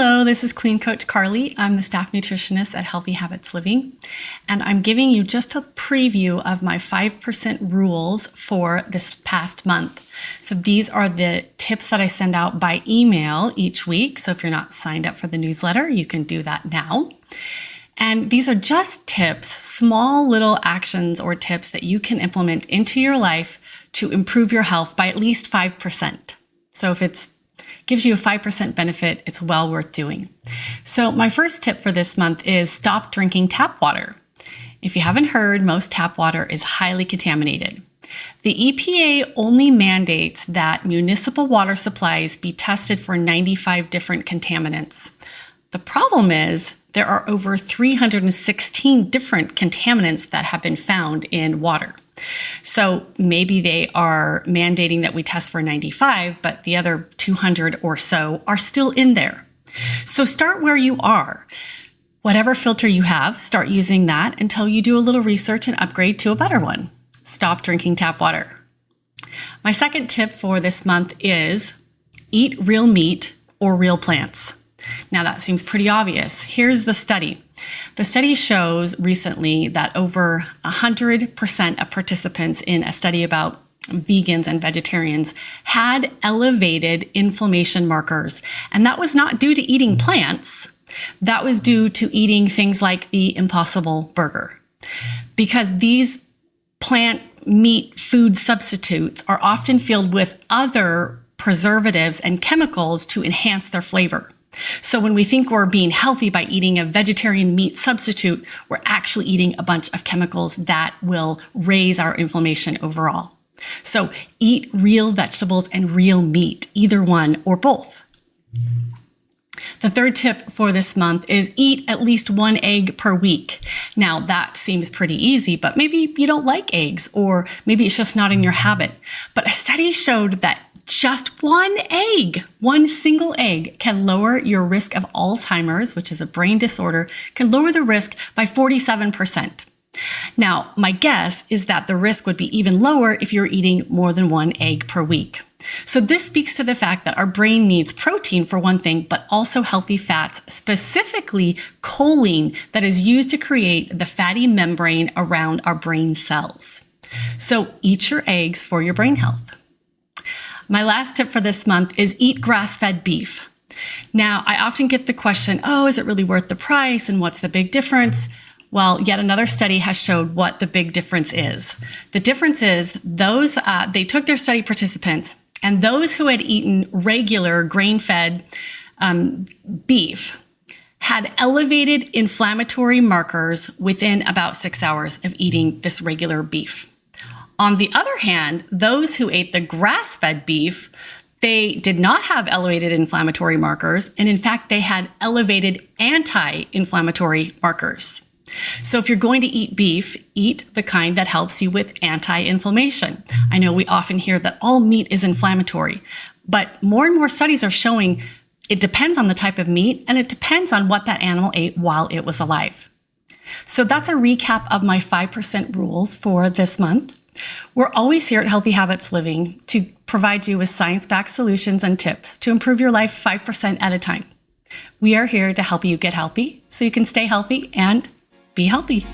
Hello, this is Clean Coach Carly. I'm the staff nutritionist at Healthy Habits Living, and I'm giving you just a preview of my 5% rules for this past month. So these are the tips that I send out by email each week. So if you're not signed up for the newsletter, you can do that now. And these are just tips, small little actions or tips that you can implement into your life to improve your health by at least 5%. So if it gives you a 5% benefit, it's well worth doing. So my first tip for this month is stop drinking tap water. If you haven't heard, most tap water is highly contaminated. The EPA only mandates that municipal water supplies be tested for 95 different contaminants. The problem is there are over 316 different contaminants that have been found in water. So maybe they are mandating that we test for 95, but the other 200 or so are still in there. So start where you are. Whatever filter you have, start using that until you do a little research and upgrade to a better one. Stop drinking tap water. My second tip for this month is eat real meat or real plants. Now that seems pretty obvious. Here's the study. The study shows recently that over 100% of participants in a study about vegans and vegetarians had elevated inflammation markers. And that was not due to eating plants. That was due to eating things like the Impossible Burger. Because these plant meat food substitutes are often filled with other preservatives and chemicals to enhance their flavor. So when we think we're being healthy by eating a vegetarian meat substitute, we're actually eating a bunch of chemicals that will raise our inflammation overall. So eat real vegetables and real meat, either one or both. The third tip for this month is eat at least one egg per week. Now that seems pretty easy, but maybe you don't like eggs, or maybe it's just not in your habit. But a study showed that just one single egg can lower your risk of Alzheimer's, which is a brain disorder, can lower the risk by 47%. Now, my guess is that the risk would be even lower if you're eating more than one egg per week. So this speaks to the fact that our brain needs protein for one thing, but also healthy fats, specifically choline, that is used to create the fatty membrane around our brain cells. So eat your eggs for your brain health. My last tip for this month is eat grass-fed beef. Now, I often get the question, is it really worth the price and what's the big difference? Well, yet another study has showed what the big difference is. The difference is they took their study participants, and those who had eaten regular grain-fed beef had elevated inflammatory markers within about 6 hours of eating this regular beef. On the other hand, those who ate the grass-fed beef, they did not have elevated inflammatory markers, and in fact, they had elevated anti-inflammatory markers. So if you're going to eat beef, eat the kind that helps you with anti-inflammation. I know we often hear that all meat is inflammatory, but more and more studies are showing it depends on the type of meat, and it depends on what that animal ate while it was alive. So that's a recap of my 5% rules for this month. We're always here at Healthy Habits Living to provide you with science-backed solutions and tips to improve your life 5% at a time. We are here to help you get healthy so you can stay healthy and be healthy.